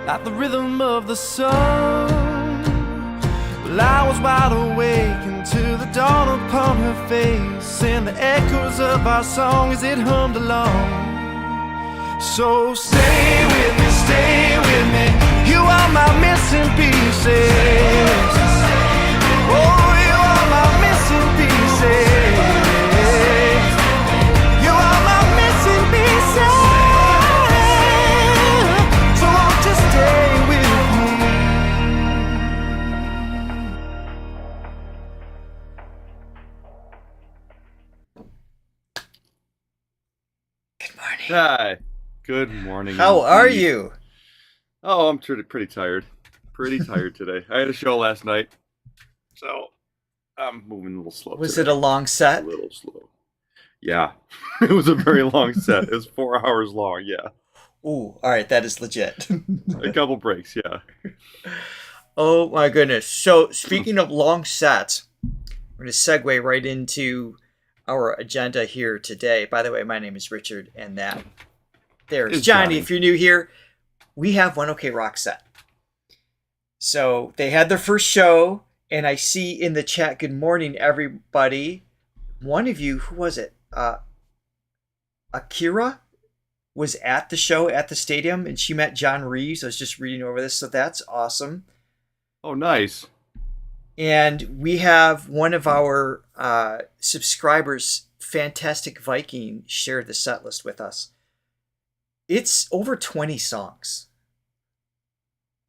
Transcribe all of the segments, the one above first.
like the rhythm of the sun. Well, I was wide awake until the dawn upon her face, and the echoes of our song as it hummed along. So stay with me, you are my missing pieces. Oh, you are my missing pieces. You are my missing pieces. So won't you stay with me? Good morning. Hi. Good morning. How are you? Oh, I'm pretty tired. Pretty tired today. I had a show last night, so I'm moving a little slow. Was today. it a long set? A little slow. Yeah, it was a very long set. It was 4 hours long. Yeah. Ooh, all right, that is legit. A couple breaks. Yeah. Oh my goodness. So speaking of long sets, we're going to segue right into our agenda here today. By the way, my name is Richard, and there's Johnny. If you're new here, we have One OK Rock set. So they had their first show, and I see in the chat, good morning, everybody. One of you, who was it? Akira was at the show at the stadium, and she met John Reeves. I was just reading over this, so that's awesome. Oh, nice. And we have one of our subscribers, Fantastic Viking, shared the set list with us. It's over 20 songs.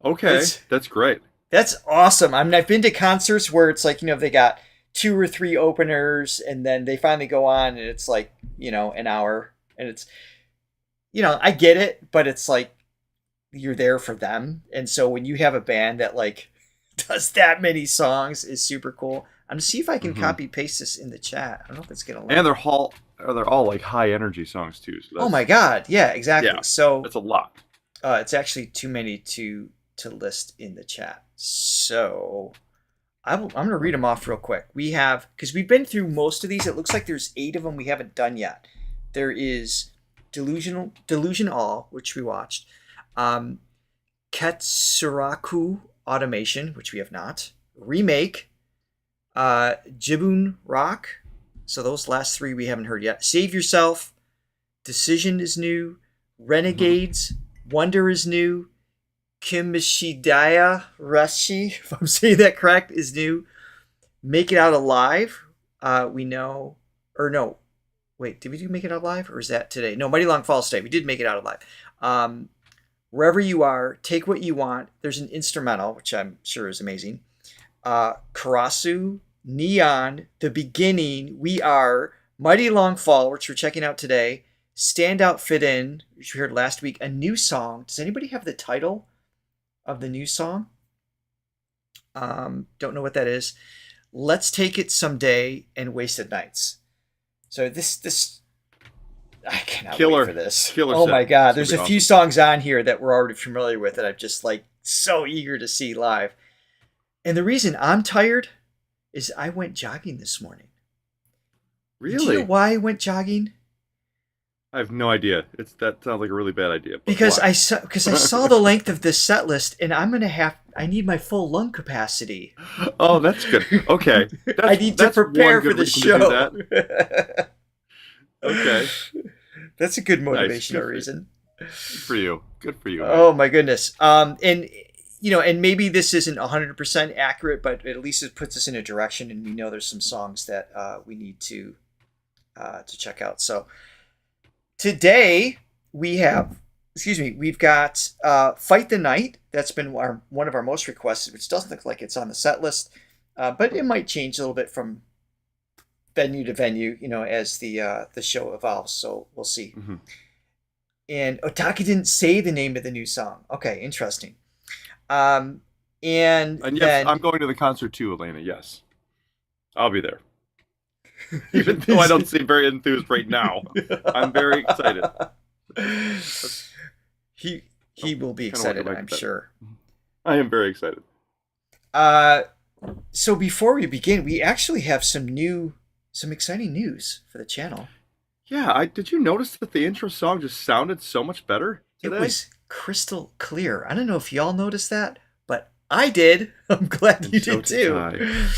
Okay, that's great. That's awesome. I mean, I've been to concerts where it's like, they got 2 or 3 openers, and then they finally go on, and it's like, an hour. And it's, I get it, but it's like you're there for them. And so when you have a band that like does that many songs is super cool. I'm gonna see if I can copy paste this in the chat. I don't know if it's gonna work. And they're all like high energy songs too. So oh my god, yeah, exactly. Yeah, so that's a lot. It's actually too many to list in the chat. So I'm gonna read them off real quick. We have, because we've been through most of these. It looks like there's 8 of them we haven't done yet. There is Delusion All, which we watched. Ketsuraku Automation, which we have not. Remake. Jibun Rock. So those last 3 we haven't heard yet. Save Yourself. Decision is new. Renegades. Wonder is new. Kimishidaya Rashi, if I'm saying that correct, is new. Make It Out Alive. We know. Or no. Wait, did we do Make It Out Alive? Or is that today? No, Mighty Long Falls today. We did Make It Out Alive. Wherever You Are, Take What You Want. There's an instrumental, which I'm sure is amazing. Karasu, Neon, The Beginning, We Are, Mighty Long Fall, which we're checking out today. Stand Out, Fit In, which we heard last week. A new song. Does anybody have the title of the new song? Don't know what that is. Let's Take It Someday, and Wasted Nights. So this I cannot wait for this. Oh my god, there's a few songs on here that we're already familiar with that I'm just like so eager to see live. And the reason I'm tired is I went jogging this morning. Really? Do you know why I went jogging? I have no idea. That sounds like a really bad idea. Because I saw the length of this set list, and I need my full lung capacity. Oh, that's good. Okay. I need to prepare for the show. Okay. That's a good motivational reason. Good for you. Good for you. Man. Oh my goodness. And maybe this isn't 100% accurate, but at least it puts us in a direction, and we know there's some songs that we need to check out. So today we've got Fight the Night. That's been one of our most requested, which doesn't look like it's on the set list, but it might change a little bit from venue to venue, as the show evolves. So we'll see. Mm-hmm. And Otaki didn't say the name of the new song. Okay, interesting. And yes, then, I'm going to the concert too, Elena. Yes, I'll be there. Even though I don't seem very enthused right now, I'm very excited. He will be excited, I'm sure. I am very excited. So before we begin, we actually have some exciting news for the channel. Yeah, did you notice that the intro song just sounded so much better today? It was crystal clear. I don't know if y'all noticed that, but I did. I'm glad you so did too. I.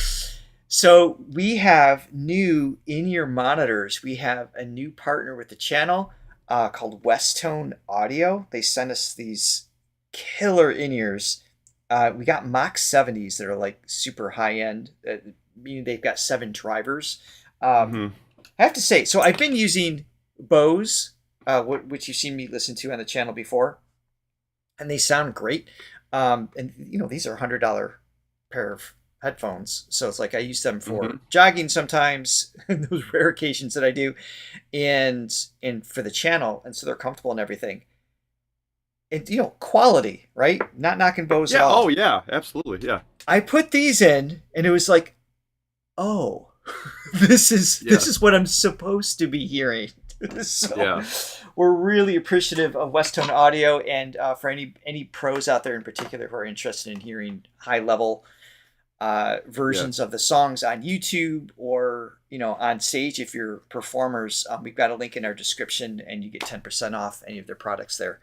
So we have new in-ear monitors. We have a new partner with the channel called Westone Audio. They sent us these killer in-ears. We got Mach 70s that are like super high-end, meaning they've got 7 drivers. I have to say, so I've been using Bose, which you've seen me listen to on the channel before, and they sound great. And these are $100 pair of headphones, so it's like I use them for jogging sometimes, those rare occasions that I do, and for the channel, and so they're comfortable and everything. And quality, right? Not knocking Bose at all. Oh yeah, absolutely, yeah. I put these in, and it was like, oh, this is what I'm supposed to be hearing. So we're really appreciative of Westone Audio, and for any pros out there in particular who are interested in hearing high level versions of the songs on YouTube or on stage, if you're performers, we've got a link in our description, and you get 10% off any of their products there.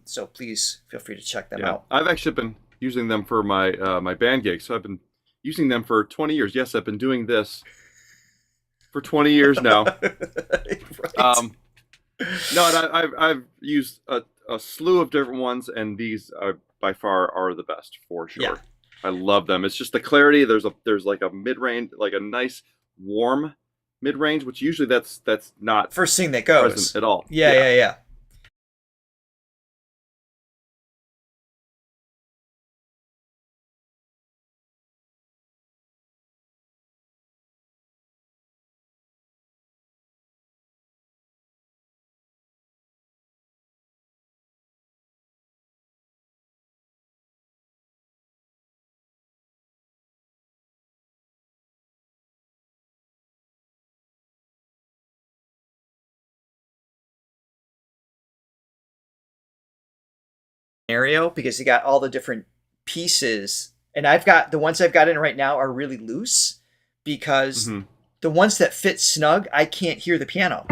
So please feel free to check them out. I've actually been using them for my my band gigs. So I've been using them for 20 years. Yes, I've been doing this for 20 years now. Right. No, and I've used a slew of different ones, and these by far are the best for sure. Yeah. I love them. It's just the clarity. There's like a mid-range, like a nice warm mid-range, which usually that's not First thing that goes present at all. Yeah. Scenario, because you got all the different pieces, and the ones I've got in right now are really loose because the ones that fit snug, I can't hear the piano.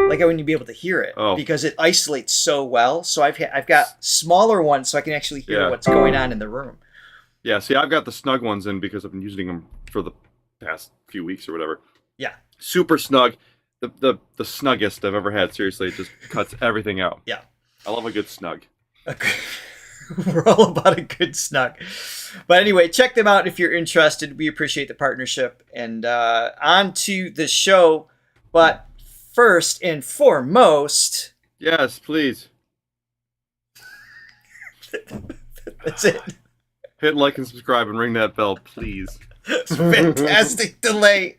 Like I wouldn't be able to hear it because it isolates so well. So I've got smaller ones so I can actually hear what's going on in the room. Yeah, see, I've got the snug ones in because I've been using them for the past few weeks or whatever. Yeah. Super snug. The snuggest I've ever had. Seriously, it just cuts everything out. Yeah. I love a good snug. We're all about a good snug. But anyway, check them out if you're interested. We appreciate the partnership. And on to the show. But first and foremost... Yes, please. That's it. Hit like and subscribe and ring that bell, please. Fantastic delay.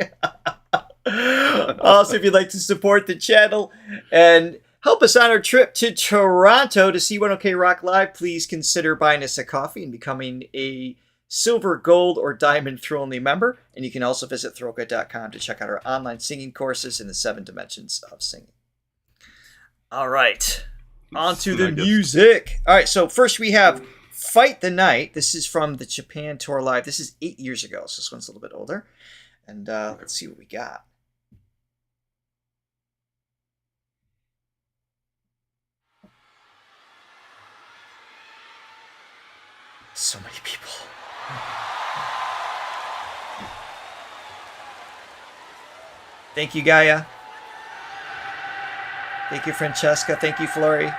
Also, if you'd like to support the channel and help us on our trip to Toronto to see 1OK Rock Live, please consider buying us a coffee and becoming a silver, gold, or diamond Thronly member. And you can also visit Throga.com to check out our online singing courses in the 7 dimensions of singing. All right. On to the music. All right, so first we have Fight the Night. This is from the Japan Tour Live. This is 8 years ago, so this one's a little bit older. And let's see what we got. So many people. Thank you, Gaia. Thank you, Francesca. Thank you, Flory.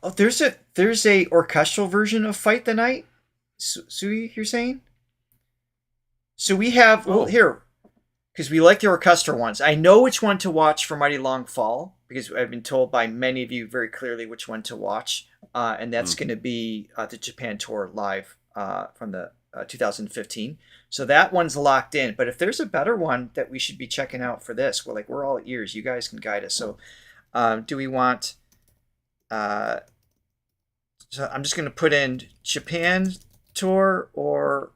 Oh, there's a orchestral version of Fight the Night. Sui, you're saying? So we have here, because we like the orchestral ones. I know which one to watch for Mighty Long Fall because I've been told by many of you very clearly which one to watch, and that's going to be the Japan Tour Live from the 2015. So that one's locked in. But if there's a better one that we should be checking out for this, we're all ears. You guys can guide us. So do we want? So I'm just going to put in Japan Tour or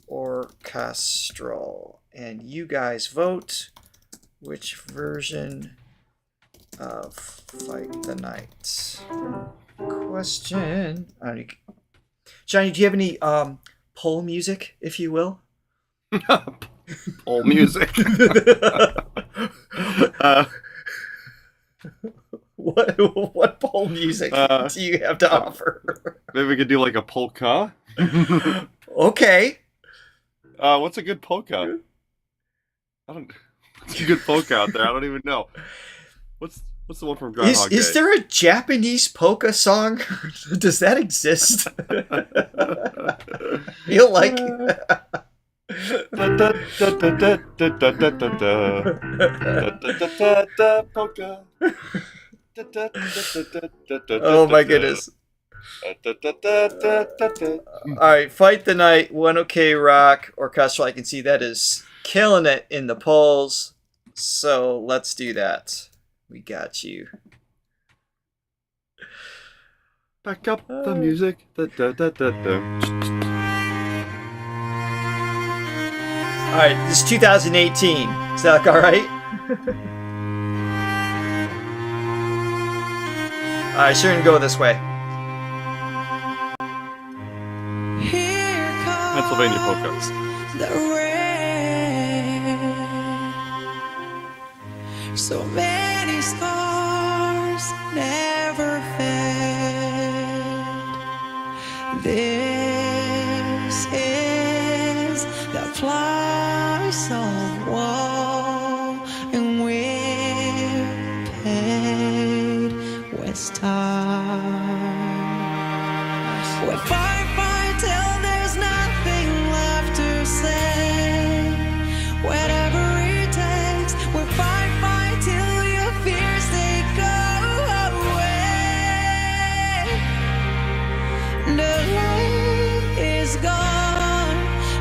orchestral, and you guys vote which version Fight the Night. Question. Johnny, do you have any poll music, if you will? Old music. What poll music do you have to offer? Maybe we could do like a polka. Okay. What's a good polka? What's a good polka out there? I don't even know. What's the one from Groundhog Day? Is there a Japanese polka song? Does that exist? Feel like polka. Oh my goodness. Alright, Fight the Night, 1OK Rock Orchestra. I can see that is killing it in the polls. So let's do that. We got you. Back up the music. Alright, this is 2018. Is that alright? Alright, sure can go this way. Pennsylvania polka. The rain. So many scars never fade. This is the price of war, and we're paid with time. We'll fight till there's nothing left to say. Whatever it takes, we'll fight till your fears they go away. The light is gone,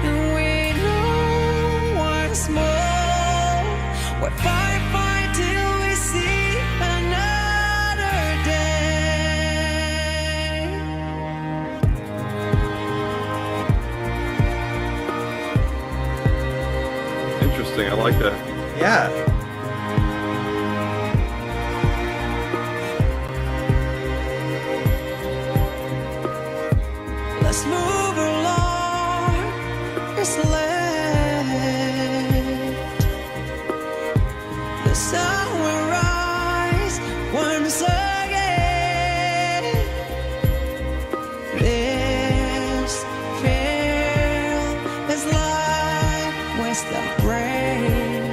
and we know once more. We'll fight till we see another day. Interesting. I like that. Yeah. Let's move along. It's late. The sun will rise once again. This field is like with the rain.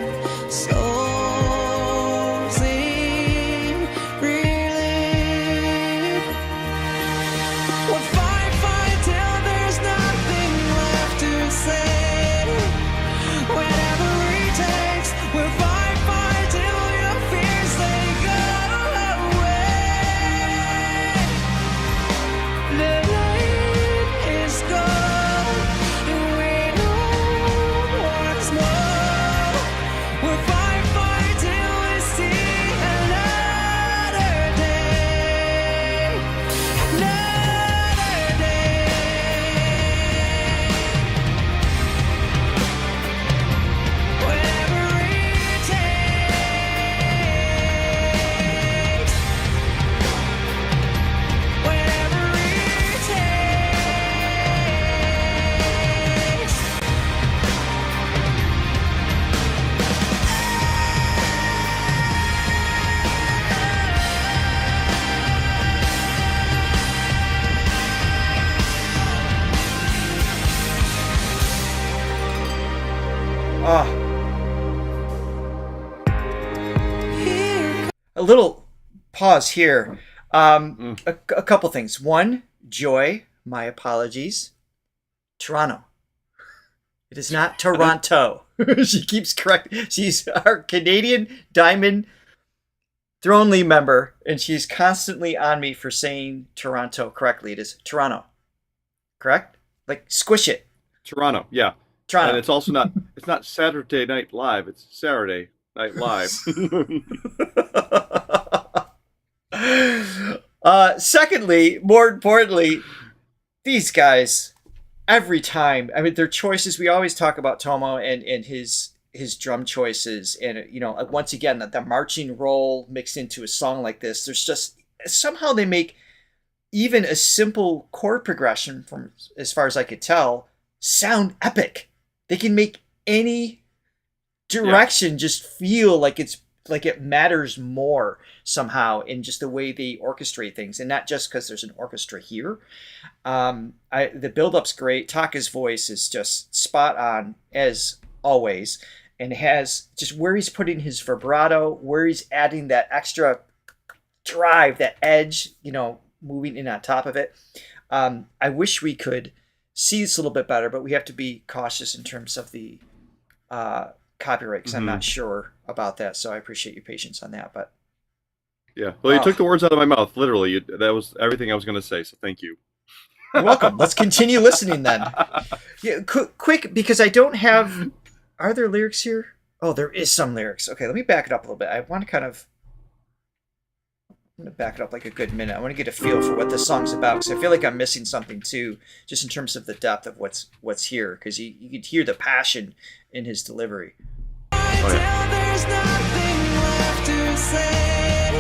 Souls in relief. We'll fight till there's nothing left to say. Whatever it takes, we'll fight till your fears they go away. The light is gone, and we know once more. We'll fight till we see another day. Another day. Whatever it takes. Whatever it takes. Ah, Here a little pause here. A couple things. One, Joy, my apologies. Toronto. It is not Toronto. She keeps correct. She's our Canadian Diamond Thronlys member, and she's constantly on me for saying Toronto correctly. It is Toronto. Correct? Like squish it. Toronto. Yeah. Toronto. And it's also not. It's not Saturday Night Live. It's Saturday Night Live. Secondly, more importantly, these guys, every time, I mean, their choices, we always talk about Tomo and his his drum choices, and once again the marching roll mixed into a song like this. There's just somehow they make even a simple chord progression, from as far as I could tell, sound epic. They can make any direction just feel like it matters more somehow in just the way they orchestrate things, and not just because there's an orchestra here. The build-up's great. Taka's voice is just spot on as always, and has just where he's putting his vibrato, where he's adding that extra drive, that edge, moving in on top of it. I wish we could see this a little bit better, but we have to be cautious in terms of the copyright, because I'm not sure about that. So I appreciate your patience on that. But yeah, well, you took the words out of my mouth. Literally, that was everything I was going to say. So thank you. You're welcome. Let's continue listening then. Yeah, quick, because I don't have. Are there lyrics here? Oh, there is some lyrics. Okay, let me back it up a little bit. I want to I'm going to back it up like a good minute. I want to get a feel for what this song's about, because I feel like I'm missing something too, just in terms of the depth of what's here, because you could hear the passion in his delivery. Oh, yeah. There's nothing left to say.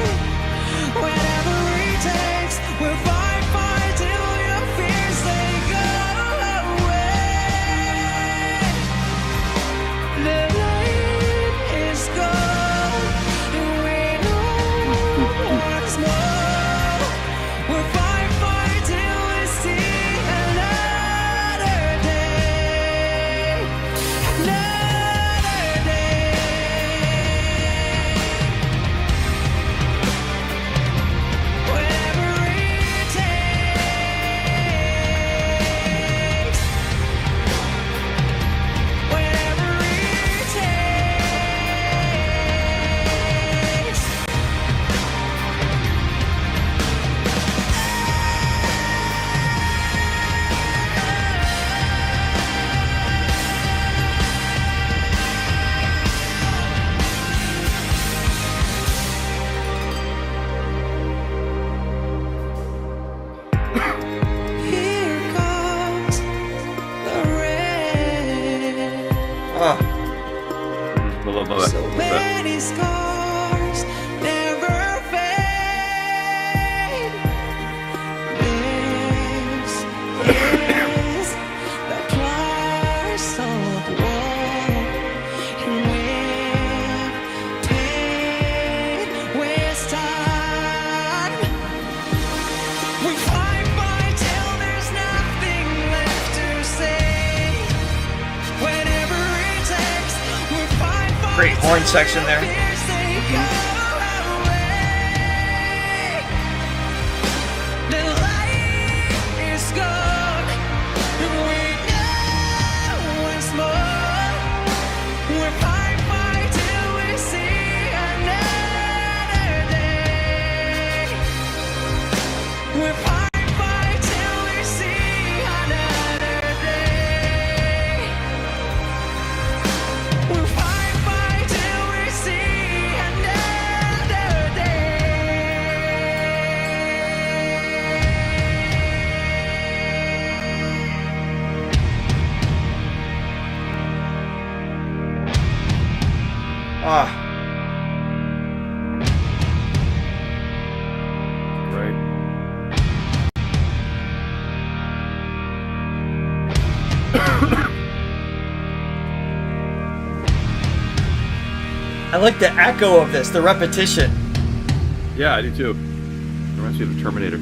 Whatever it takes, we'll fight till your fears they go away. The light is gone, and we know what's more. We'll fight till we see another day. Another day. Whatever it takes. Whatever it takes. Here comes the rain. Oh, Love So that. many scars never fade. This is the price of war, and we've paid with time. We fight till there's nothing left to say. Whatever it takes, we fight. great horn section there. Fears they go away. The light is gone, and we know once more. We're fight till we see another day. We're fight till we see another day. We're fight till we see another day. Ah, Right. I like the echo of this, the repetition. Yeah, I do too. Reminds me of the Terminator.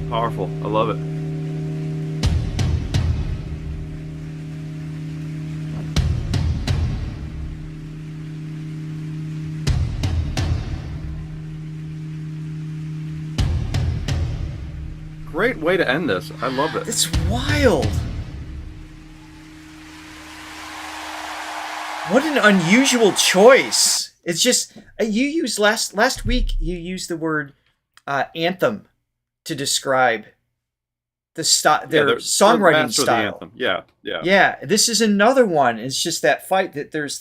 Powerful. I love it. Great way to end this. I love it. It's wild. What an unusual choice. It's just you used last week. You used the word anthem to describe the their they're songwriting master of the style. anthem. Yeah. Yeah, this is another one. It's just that fight that there's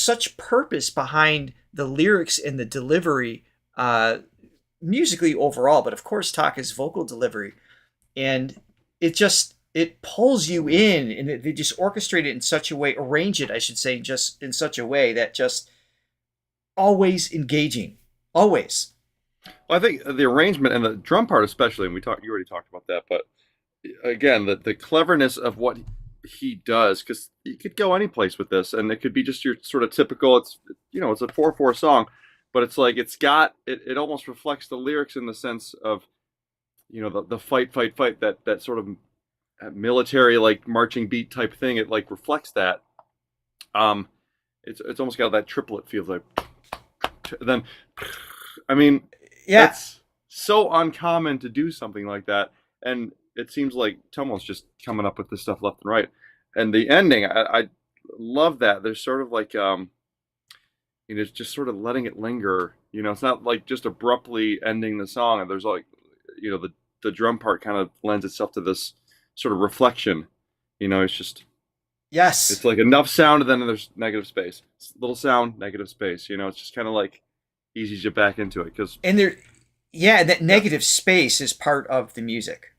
such purpose behind the lyrics and the delivery. musically overall, but of course Taka's vocal delivery, and it pulls you in, and they just orchestrate it in such a way, arrange it, I should say, just in such a way that just always engaging, always. Well, I think the arrangement and the drum part especially, and you already talked about that, but again, the cleverness of what he does, because you could go any place with this, and it could be just your sort of typical, it's a 4/4 song, but it's like it almost reflects the lyrics in the sense of, the fight, that sort of military like marching beat type thing. It like reflects that. It's almost got that triplet feel, like then, I mean, yeah, it's so uncommon to do something like that, and it seems like Tomo's just coming up with this stuff left and right. And the ending, I love that. There's sort of like, just sort of letting it linger. It's not like just abruptly ending the song. And there's like, the drum part kind of lends itself to this sort of reflection. It's just, yes, it's like enough sound, and then there's negative space. It's little sound, negative space. It's just kind of like eases you back into it. That negative space is part of the music.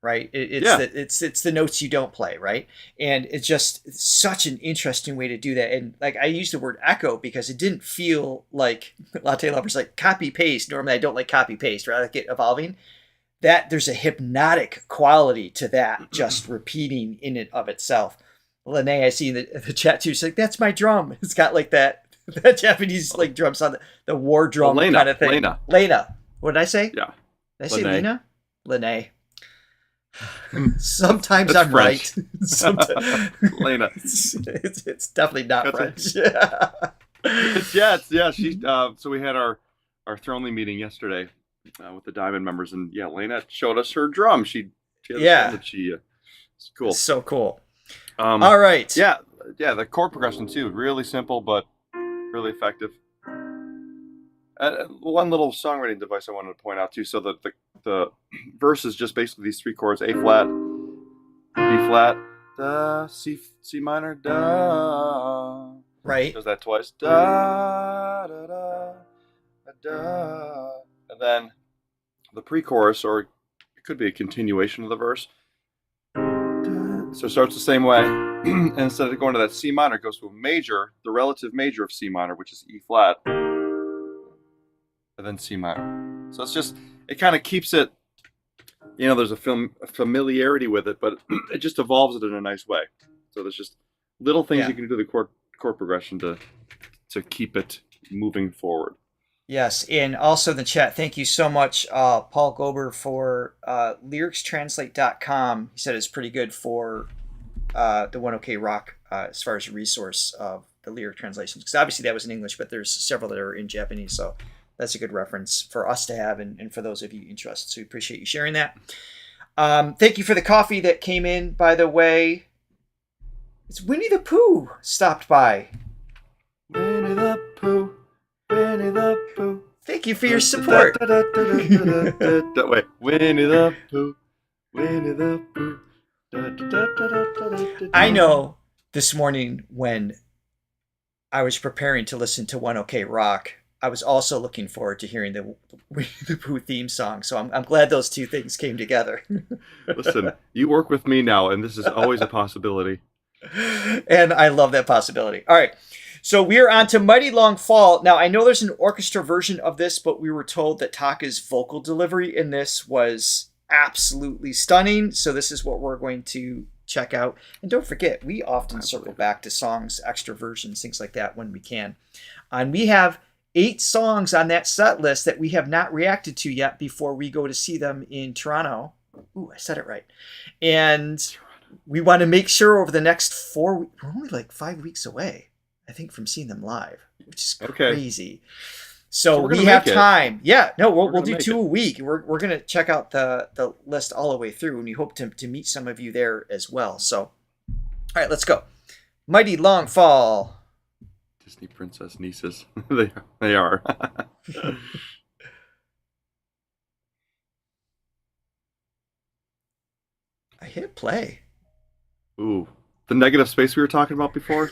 Right, it's the notes you don't play, right? And it's such an interesting way to do that. And like, I use the word echo because it didn't feel like Latte Lovers like copy paste. Normally, I don't like copy paste, right? I like it evolving. That there's a hypnotic quality to that, just repeating in and of itself. Lene, I see in the chat too. She's like, "That's my drum." It's got like that Japanese like drum sound, the war drum kind of thing. Lena. What did I say? Yeah. Did I say Lena? Lene. Sometimes I'm French. right. Sometimes, Lena. It's definitely not French. Yeah. So we had our Thronly meeting yesterday with the Diamond members, and Lena showed us her drum. She it's cool. It's so cool. All right. Yeah. The chord progression too, really simple but really effective. One little songwriting device I wanted to point out too. So the verse is just basically these three chords: A flat, B flat, da, C minor, da. Right. Does that twice. Da da da da. And then the pre-chorus, or it could be a continuation of the verse. So it starts the same way, and instead of going to that C minor, it goes to a major, the relative major of C minor, which is E flat. And then C minor. So it kind of keeps it, there's a familiarity with it, but it just evolves it in a nice way. So there's just little things you can do to the chord progression to keep it moving forward. Yes, and also in the chat, thank you so much, Paul Gober, for lyricstranslate.com. He said it's pretty good for the One OK Rock as far as a resource of the lyric translations. Because obviously that was in English, but there's several that are in Japanese, so that's a good reference for us to have and for those of you interested. So we appreciate you sharing that. Thank you for the coffee that came in, by the way. It's Winnie the Pooh stopped by. Winnie the Pooh, Winnie the Pooh. Thank you for your support. Wait, Winnie the Pooh, Winnie the Pooh. I know this morning when I was preparing to listen to One OK Rock, I was also looking forward to hearing the Winnie the Pooh theme song. So I'm glad those two things came together. Listen, you work with me now, and this is always a possibility. And I love that possibility. All right. So we are on to Mighty Long Fall. Now, I know there's an orchestra version of this, but we were told that Taka's vocal delivery in this was absolutely stunning. So this is what we're going to check out. And don't forget, we often circle back to songs, extra versions, things like that when we can. And we have 8 songs on that set list that we have not reacted to yet before we go to see them in Toronto. Ooh, I said it right. And we want to make sure over the next 4 weeks, we're only like 5 weeks away, I think, from seeing them live, which is crazy. So we have time. Yeah, no, we'll do 2 a week. We're going to check out the list all the way through, and we hope to meet some of you there as well. So, all right, let's go. Mighty Long Fall. Disney princess nieces. They are. I hit play. Ooh, the negative space we were talking about before.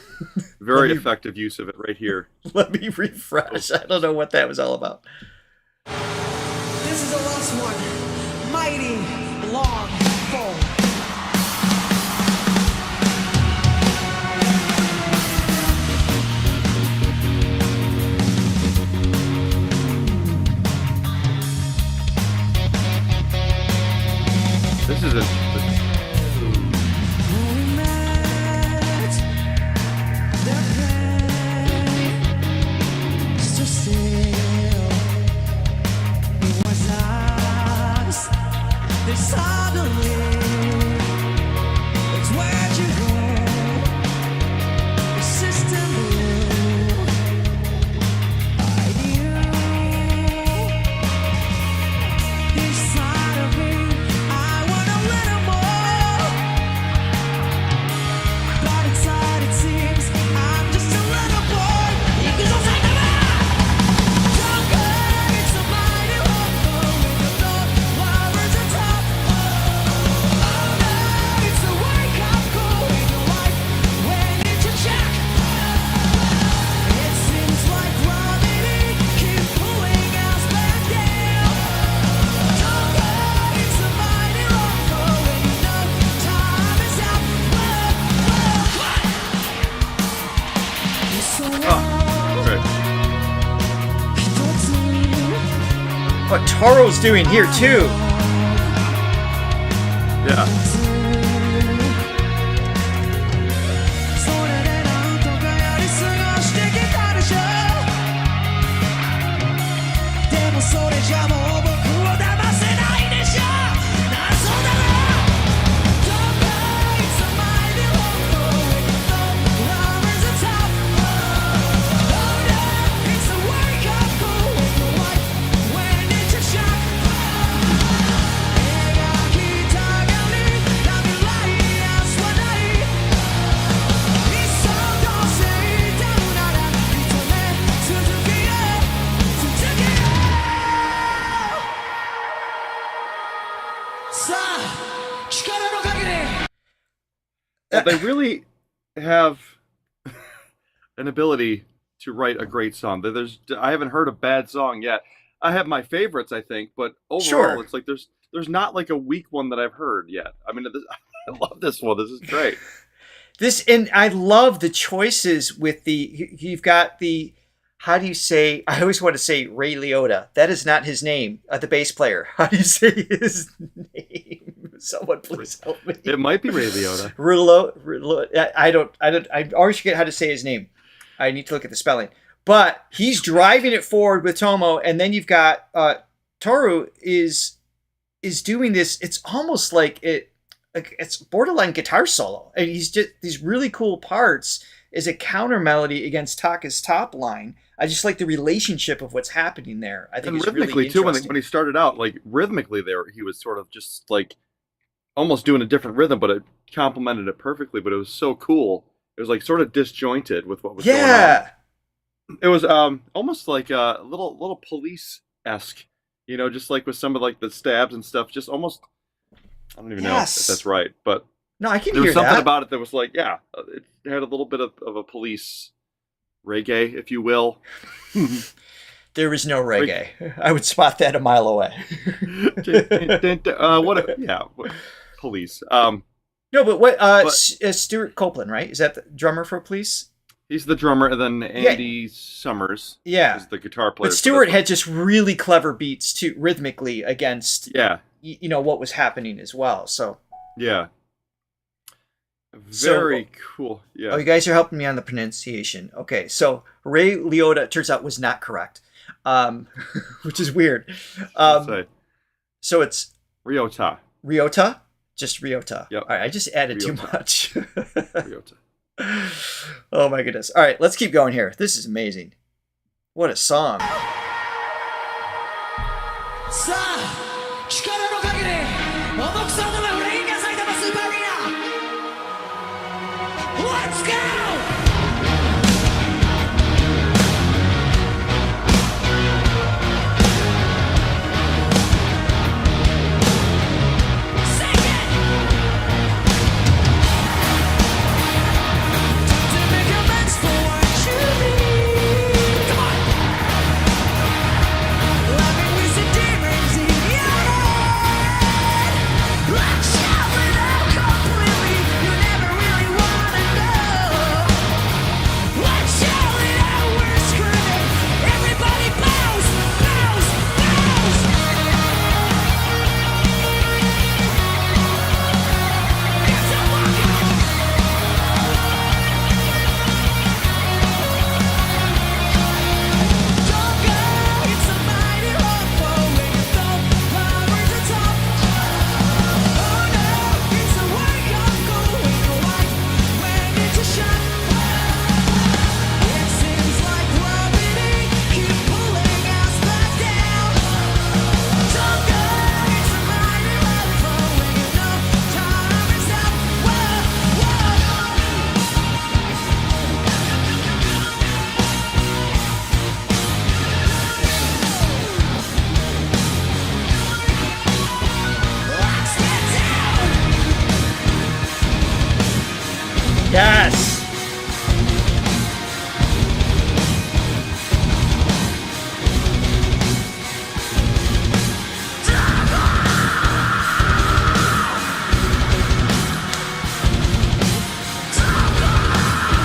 Very effective use of it right here. Let me refresh. I don't know what that was all about. is the last one. Mighty long fall. This is a. What Toro's doing here too. Yeah. Well, they really have an ability to write a great song. I haven't heard a bad song yet. I have my favorites, I think, but overall, Sure. It's like there's not like a weak one that I've heard yet. I mean, I love this one. This is great. And I love the choices with you've got the, how do you say, I always want to say Ray Liotta. That is not his name, the bass player. How do you say his name? Someone please help me. It might be Ray Liotta. I always forget how to say his name. I need to look at the spelling. But he's driving it forward with Tomo, and then you've got Toru is doing this. It's almost like it's borderline guitar solo. And he's just these really cool parts as a counter melody against Taka's top line. I just like the relationship of what's happening there. I think And it's rhythmically really too. interesting. When he started out, like rhythmically, he was sort of just like almost doing a different rhythm, but it complemented it perfectly. But it was so cool. It was like sort of disjointed with what was going on. It was almost like a little police-esque, just like with some of like the stabs and stuff. Just almost, I don't even know if that's right, but no, I can there hear was something that. about it that was like, yeah, it had a little bit of a police reggae, if you will. There is no reggae. I would spot that a mile away. Police. No, but what? Stuart Copeland, right? Is that the drummer for Police? He's the drummer, and then Andy Summers is the guitar player. But Stuart had just really clever beats too, rhythmically against what was happening as well. So very cool. Yeah. Oh, you guys are helping me on the pronunciation. Okay, so Ray Liotta turns out was not correct, which is weird. So it's Ryota. Ryota, just Ryota. Yep. All right, I just added too Ryota. much. Ryota. Oh my goodness. All right, let's keep going here. This is amazing. What a song. Let's go! Demons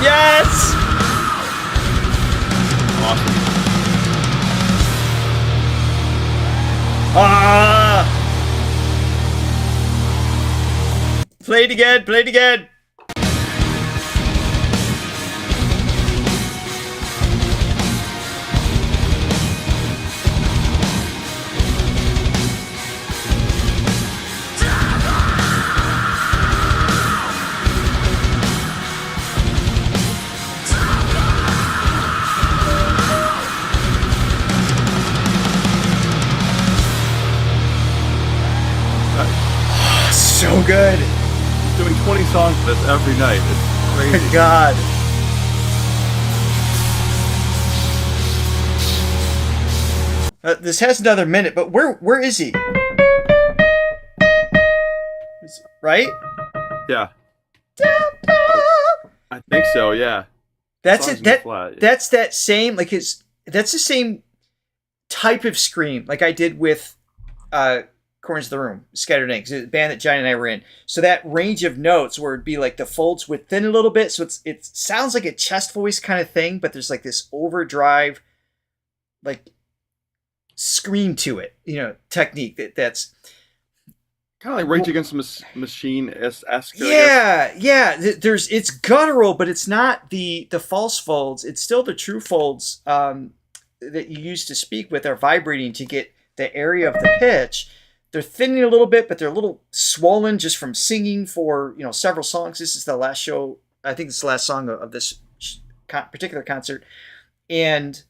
Yes! Awesome. Ah! Play it again, play it again. So good. Doing 20 songs of this every night. It's crazy. God. This has another minute, but where is he? Right? Yeah. I think so, yeah. That's Songs it. in That flat, yeah. that's that same like his. That's the same type of scream like I did with Corners of the Room, Scattered Eggs, a band that Johnny and I were in. So that range of notes where it'd be like the folds would thin a little bit, so it sounds like a chest voice kind of thing, but there's like this overdrive, like scream to it, technique that's Kind of like Rage Against the Machine-esque. yeah. It's guttural, but it's not the false folds. It's still the true folds that you use to speak with are vibrating to get the area of the pitch. They're thinning a little bit, but they're a little swollen just from singing for several songs. This is the last show. I think it's the last song of this particular concert, and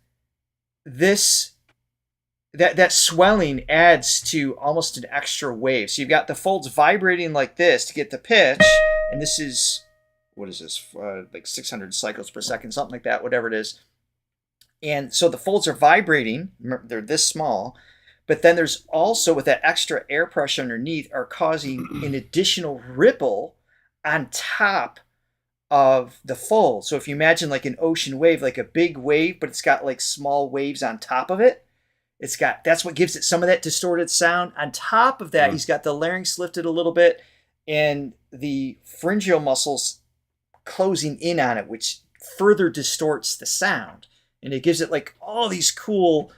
this that swelling adds to almost an extra wave. So you've got the folds vibrating like this to get the pitch, and this is what is this like 600 cycles per second, something like that, whatever it is. And so the folds are vibrating. They're this small. But then there's also, with that extra air pressure underneath, are causing an additional ripple on top of the fold. So if you imagine like an ocean wave, like a big wave, but it's got like small waves on top of it, that's what gives it some of that distorted sound. On top of that, he's got the larynx lifted a little bit and the pharyngeal muscles closing in on it, which further distorts the sound. And it gives it like all these cool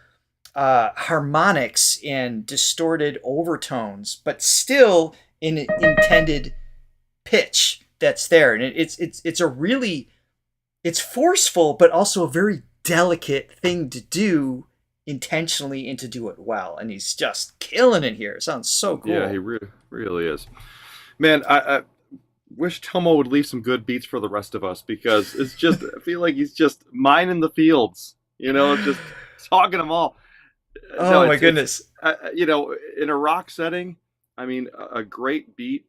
harmonics and distorted overtones, but still in an intended pitch that's there. And it's forceful, but also a very delicate thing to do intentionally and to do it well. And he's just killing it here. It sounds so cool. Yeah, he really is. Man, I wish Tomo would leave some good beats for the rest of us, because it's just, I feel like he's just mining the fields, just talking them all. Oh, my goodness. In a rock setting, I mean, a great beat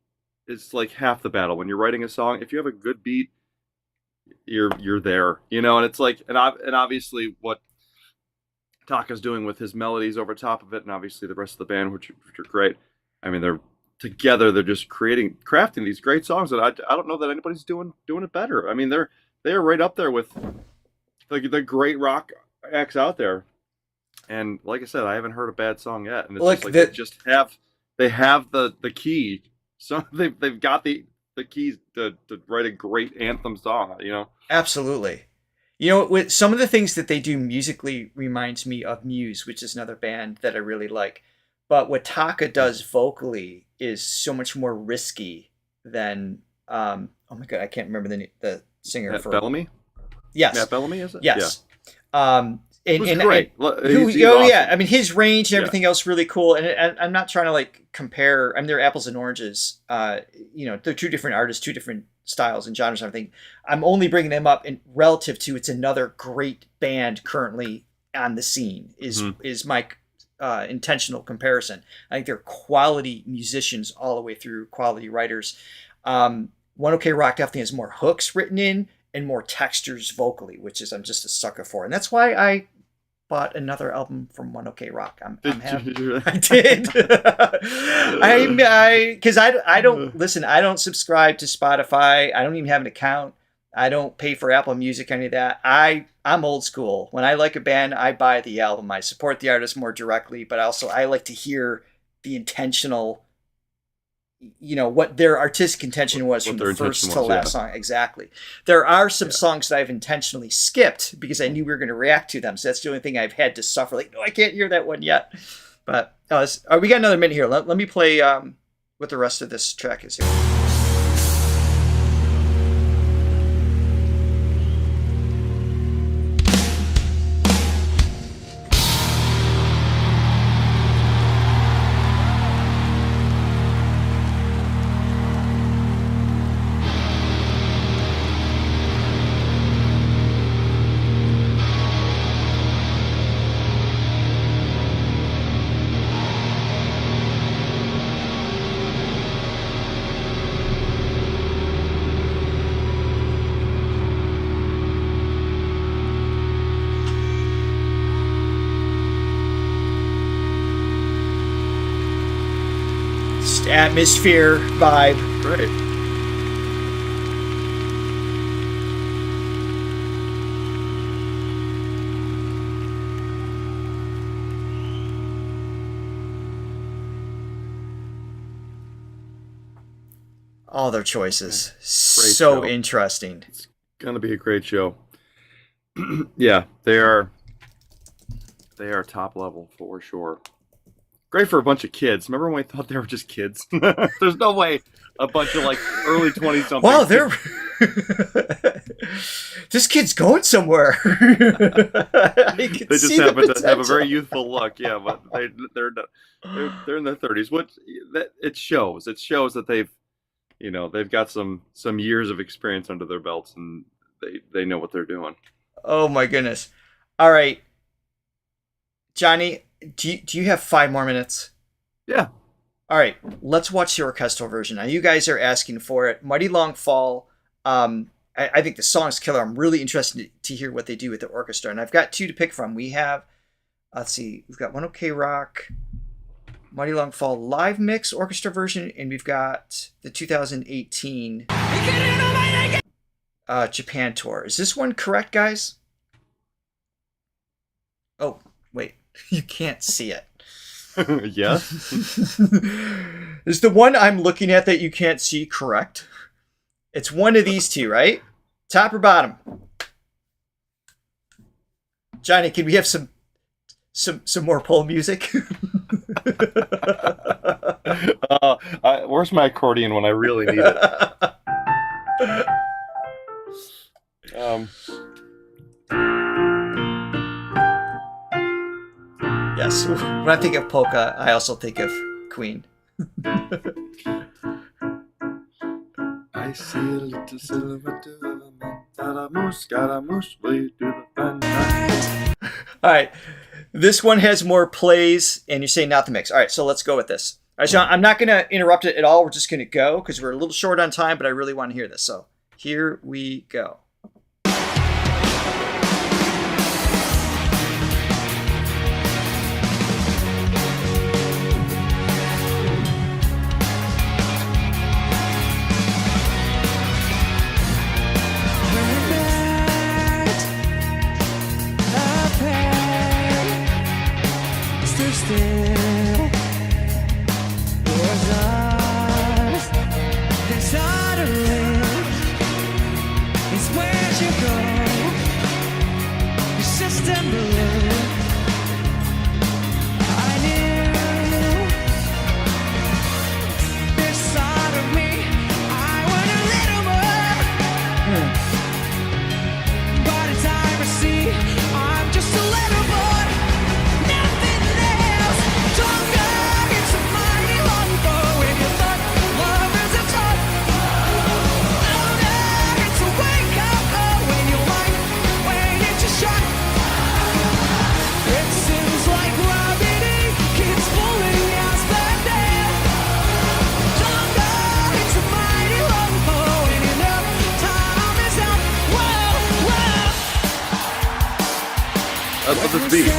is like half the battle. When you're writing a song, if you have a good beat, you're there, and it's like, and obviously what Taka's doing with his melodies over top of it, and obviously the rest of the band, which are great. I mean, they're just crafting these great songs that I don't know that anybody's doing it better. I mean, they're right up there with the great rock acts out there. And like I said, I haven't heard a bad song yet. And it's they have the key. So they've got the keys to write a great anthem song, Absolutely. With some of the things that they do musically reminds me of Muse, which is another band that I really like. But what Taka does vocally is so much more risky than oh my god, I can't remember the singer Matt for Bellamy. Yes, Matt Bellamy, is it? Yes. Yeah. And great. He's awesome. Yeah, I mean his range and everything else really cool. And I'm not trying to like compare. I mean they're apples and oranges. They're two different artists, two different styles and genres and everything. I'm only bringing them up in relative to it's another great band currently on the scene. Is my intentional comparison. I think they're quality musicians all the way through, quality writers. One OK Rock definitely has more hooks written in and more textures vocally, which is I'm just a sucker for, and that's why I bought another album from One OK Rock. I'm happy. I did. Because I don't listen. I don't subscribe to Spotify. I don't even have an account. I don't pay for Apple Music, any of that. I'm old school. When I like a band, I buy the album. I support the artist more directly, but also I like to hear the intentional, what their artistic intention was from the first to last song. Exactly. There are some songs that I've intentionally skipped because I knew we were going to react to them. So that's the only thing I've had to suffer. Like, no, I can't hear that one yet. But we got another minute here. Let me play what the rest of this track is here. Atmosphere vibe. Great. All their choices. Great So show. interesting. It's gonna be a great show. Yeah, they are top level for sure. Great for a bunch of kids. Remember when we thought they were just kids? There's no way a bunch of like early 20-something. Wow, they're this kid's going somewhere. They just happen to have a very youthful look. Yeah, but they're in their 30s. It shows. It shows that they've got some years of experience under their belts, and they know what they're doing. Oh my goodness. All right, Johnny, do you have 5 more minutes? Yeah. All right, let's watch the orchestral version. Now, you guys are asking for it. Mighty Long Fall. I think the song's killer. I'm really interested to hear what they do with the orchestra. And I've got 2 to pick from. We have, let's see, we've got One OK Rock, Mighty Long Fall live mix orchestra version, and we've got the 2018 Japan tour. Is this one correct, guys? Oh, wait. You can't see it. Yes. Is the one I'm looking at that you can't see correct? It's one of these 2, right? Top or bottom? Johnny, can we have some more pole music? Where's my accordion when I really need it? Yes, when I think of polka, I also think of Queen. I see a little silhouette of a man. Scaramouche, will you do the fun? All right, this one has more plays, and you're saying not the mix. All right, so let's go with this. All right, so I'm not going to interrupt it at all. We're just going to go because we're a little short on time, but I really want to hear this. So here we go. This beat.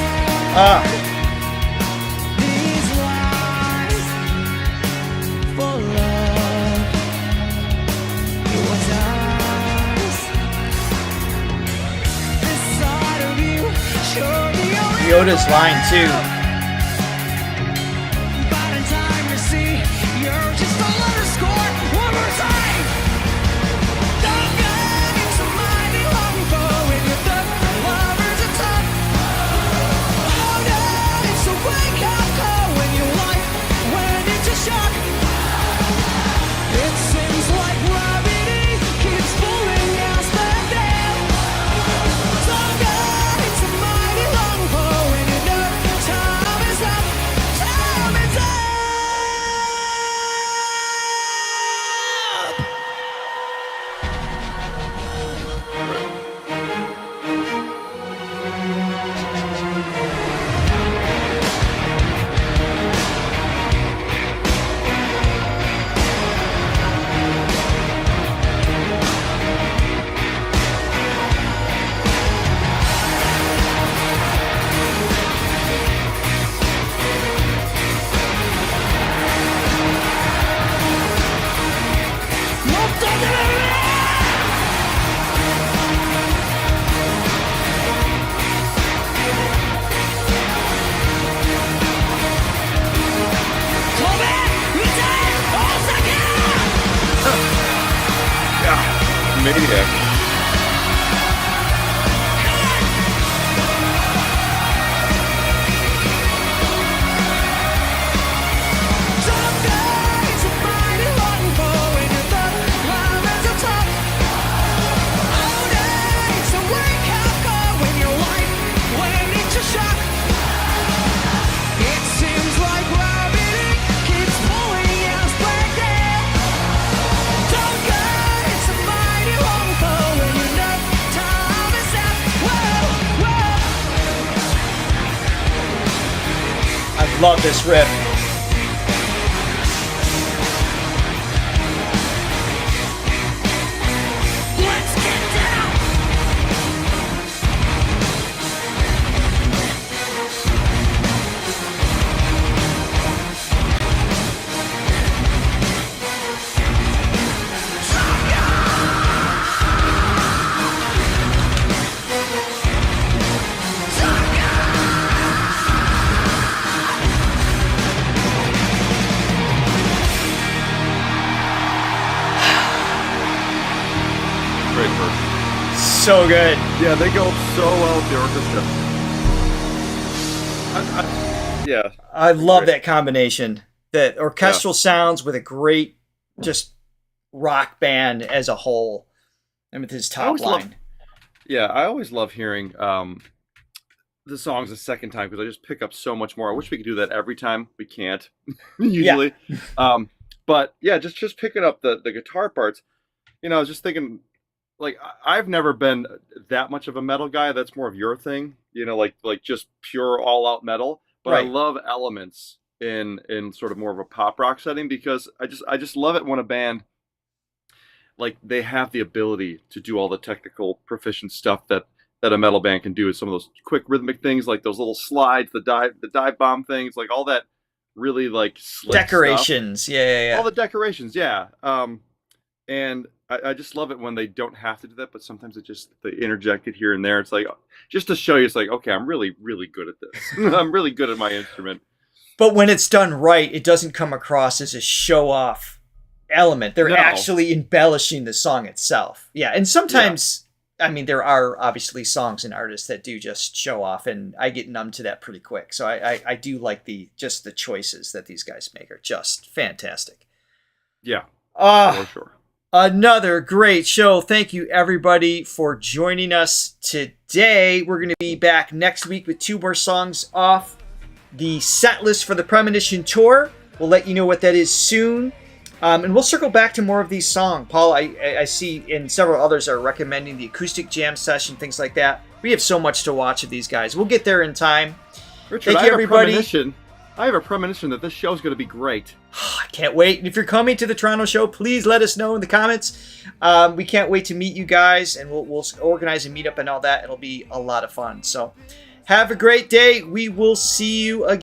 Yoda's line too. By the time you see, you're just a little Okay. Some days are mighty long for when you thought love is a top. All days a wake-up call when your life went into shock. It seems like gravity keeps pulling us back down. Some days are mighty long for when you know time is up. Whoa, whoa. I love this riff. Let's get down. Great verse. So good. Yeah, they go so well with the orchestra. Yeah. I love that combination. The orchestral sounds with a great just rock band as a whole. And with his top always love- line. Yeah, I always love hearing the songs a second time because I just pick up so much more. I wish we could do that every time. We can't usually. But yeah, just picking up the guitar parts. You know, I was just thinking, like, I've never been that much of a metal guy. That's more of your thing. You know, like just pure all out metal. But Right. I love elements in sort of more of a pop rock setting because I just love it when a band, like, they have the ability to do all the technical proficient stuff that a metal band can do. Is some of those quick rhythmic things, like those little slides, the dive bomb things, like all that really like slick Decorations. stuff. Yeah. All the decorations, yeah. And I just love it when they don't have to do that, but sometimes they interject it here and there. It's like, just to show you, it's like, okay, I'm really, really good at this. I'm really good at my instrument. But when it's done right, it doesn't come across as a show-off element. They're No. actually embellishing the song itself. Yeah, and sometimes, I mean, there are obviously songs and artists that do just show off, and I get numb to that pretty quick. So I do like the choices that these guys make are just fantastic. Yeah, Ah. for sure. Another great show. Thank you, everybody, for joining us today. We're going to be back next week with 2 more songs off the set list for the Premonition Tour. We'll let you know what that is soon. And we'll circle back to more of these songs. Paul, I see, and several others are recommending the acoustic jam session, things like that. We have so much to watch of these guys. We'll get there in time. Richard, Thank you, everybody. I have a premonition that this show is going to be great. I can't wait. And if you're coming to the Toronto show, please let us know in the comments. We can't wait to meet you guys, and we'll organize a meetup and all that. It'll be a lot of fun. So have a great day. We will see you again.